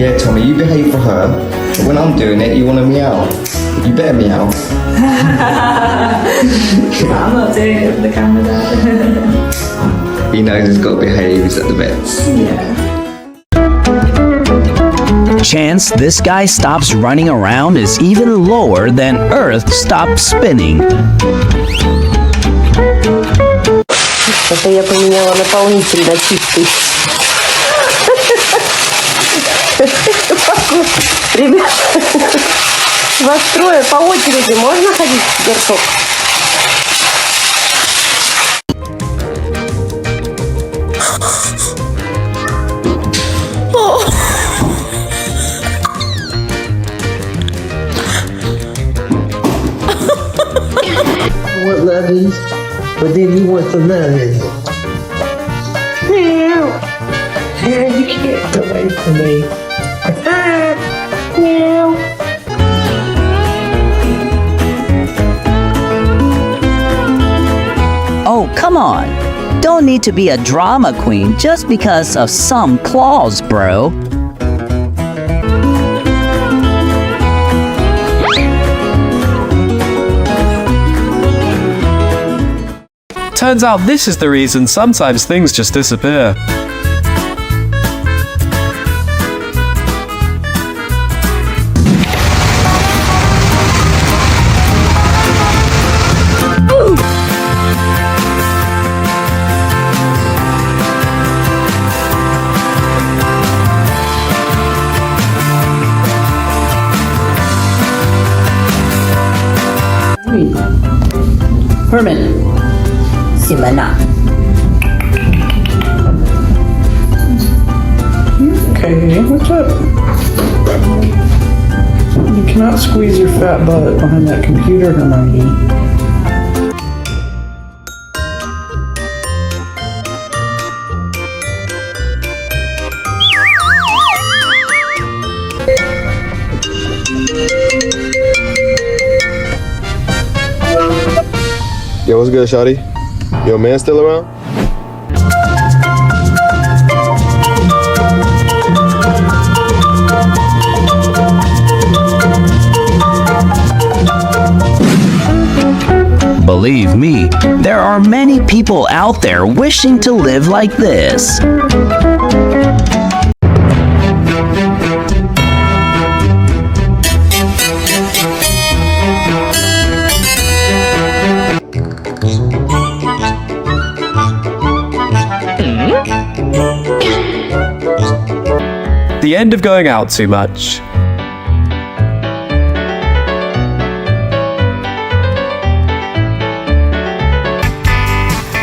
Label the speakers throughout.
Speaker 1: Yeah, Tommy, you behave for her. But when I'm doing it, you want to meow. You better meow.
Speaker 2: I'm not doing it for the camera, Dad.
Speaker 1: He knows he's got to behave. He's at the vets.
Speaker 2: Yeah.
Speaker 3: Chance this guy stops running around is even lower than Earth stops spinning.
Speaker 4: Это я поменяла наполнитель на чистый. Ребята, вас трое по очереди. Можно ходить в горшок?
Speaker 5: What lemons? But then you want some lemons. Meow. You can't get away from me. Meow.
Speaker 3: Oh, come on. Don't need to be a drama queen just because of some claws, bro.
Speaker 6: Turns out this is the reason sometimes things just disappear.
Speaker 2: Herman. 进门呐。
Speaker 7: Okay, what's up? You cannot squeeze your fat butt behind that computer, Hermione.
Speaker 8: Yo, what's good, shawty? Your man still around?
Speaker 3: Believe me, there are many people out there wishing to live like this.
Speaker 6: The end of going out too much.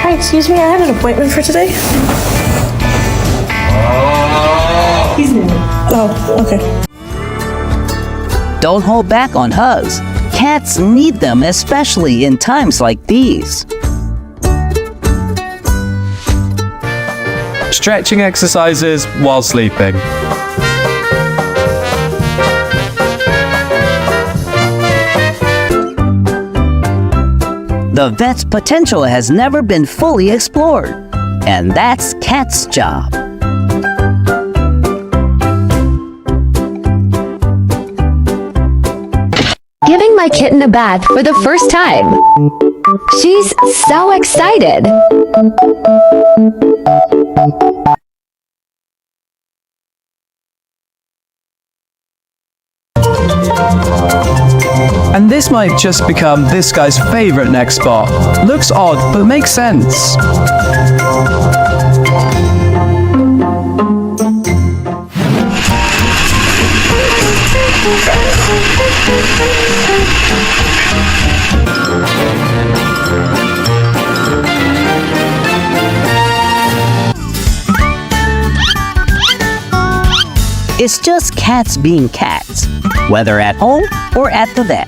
Speaker 4: Hi, excuse me, I had an appointment for today.
Speaker 2: He's new.
Speaker 4: Oh, okay.
Speaker 3: Don't hold back on hugs. Cats need them, especially in times like these.
Speaker 6: Stretching exercises while sleeping.
Speaker 3: The vet's potential has never been fully explored, and that's Cat's job.
Speaker 9: Giving my kitten a bath for the first time. She's so excited.
Speaker 6: And this might just become this guy's favorite next spot. Looks odd, but makes sense.
Speaker 3: It's just cats being cats, whether at home or at the vet.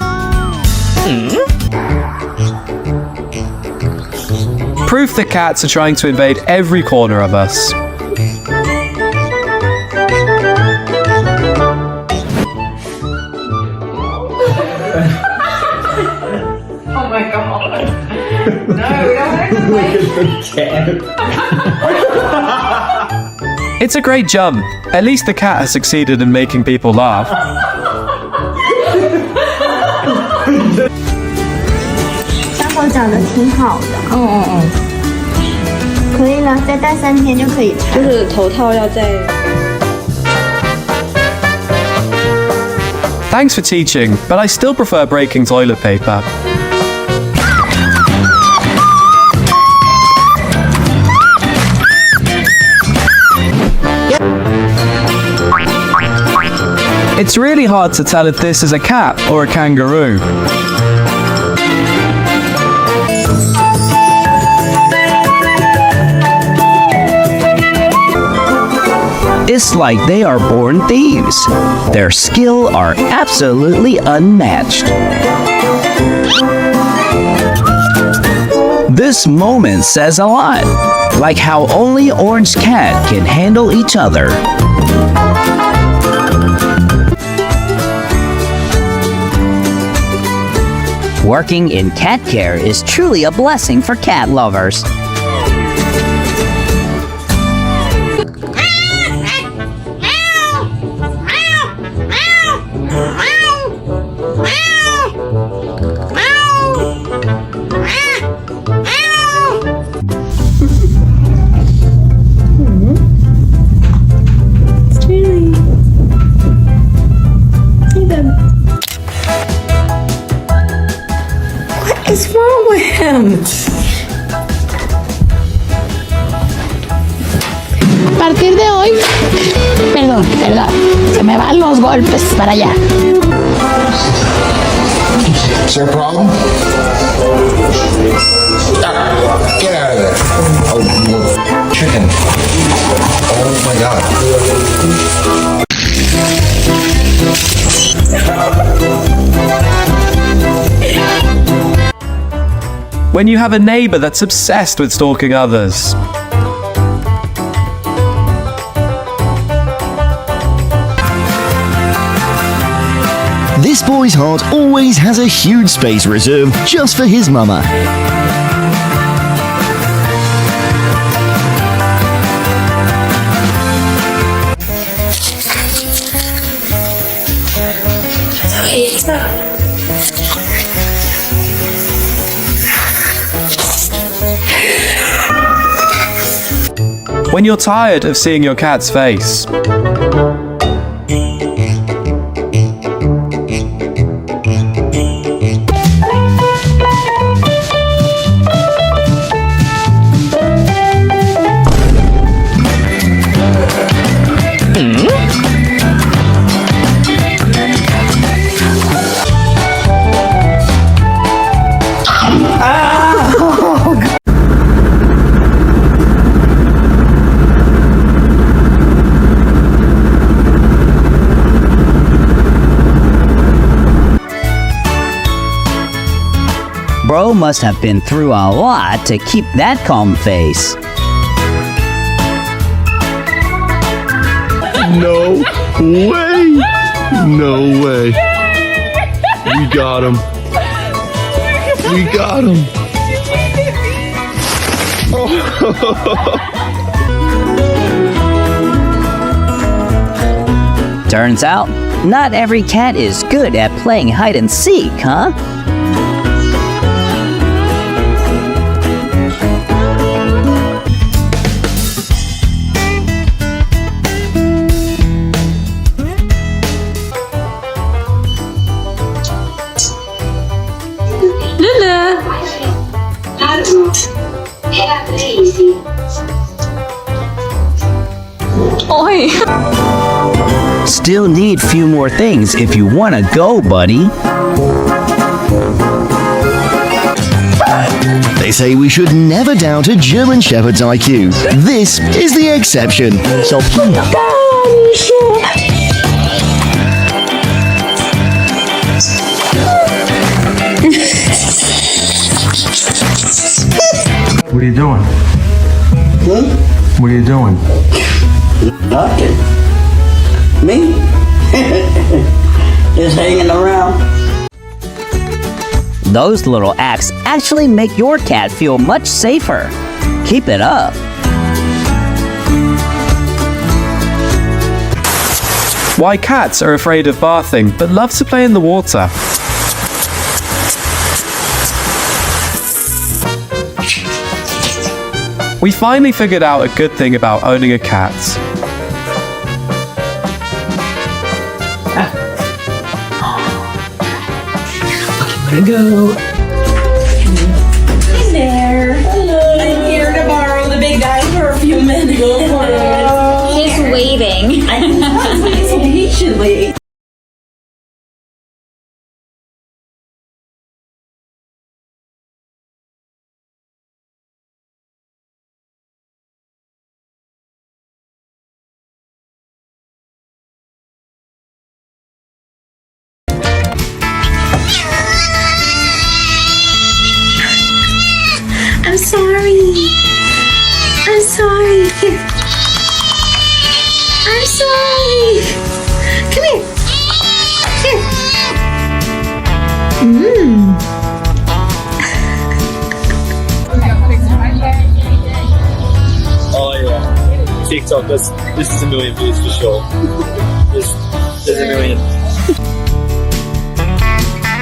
Speaker 6: Proof that cats are trying to invade every corner of us.
Speaker 2: Oh my god. No, we don't have to play.
Speaker 5: Cat.
Speaker 6: It's a great jump. At least the cat has succeeded in making people laugh.
Speaker 10: 伤口长得挺好的。可以了，再戴3天就可以拆。就是头套要再。
Speaker 6: Thanks for teaching, but I still prefer breaking toilet paper. It's really hard to tell if this is a cat or a kangaroo.
Speaker 3: It's like they are born thieves. Their skill are absolutely unmatched. This moment says a lot, like how only Orange Cat can handle each other. Working in cat care is truly a blessing for cat lovers.
Speaker 2: What's wrong with him?
Speaker 11: A partir de hoy, perdón, se me van los golpes para allá.
Speaker 5: Is there a problem? Get out of there. Oh, you chicken. Oh my God.
Speaker 6: When you have a neighbor that's obsessed with stalking others.
Speaker 12: This boy's heart always has a huge space reserved just for his mama.
Speaker 6: When you're tired of seeing your cat's face.
Speaker 3: Bro must have been through a lot to keep that calm face.
Speaker 8: No way. No way. We got him. We got him.
Speaker 3: Turns out, not every cat is good at playing hide and seek, huh?
Speaker 2: Oi!
Speaker 3: Still need few more things if you wanna go, buddy.
Speaker 12: They say we should never doubt a German Shepherd's IQ. This is the exception. So
Speaker 7: What are you doing? What are you doing?
Speaker 5: Nothing. Me? Just hanging around.
Speaker 3: Those little acts actually make your cat feel much safer. Keep it up.
Speaker 6: why cats are afraid of bathing but love to play in the water. We finally figured out a good thing about owning a cat.
Speaker 5: There you go.
Speaker 10: Hey there. Hello. I'm here to borrow the big guy for a few minutes. He's waiting. I know. Waiting so patiently. I'm sorry. I'm sorry. Here. I'm sorry. Come here. Here.
Speaker 13: Oh yeah. TikTok, this is a million views for sure. There's a million.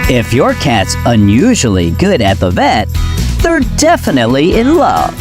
Speaker 3: If your cat's unusually good at the vet, they're definitely in love.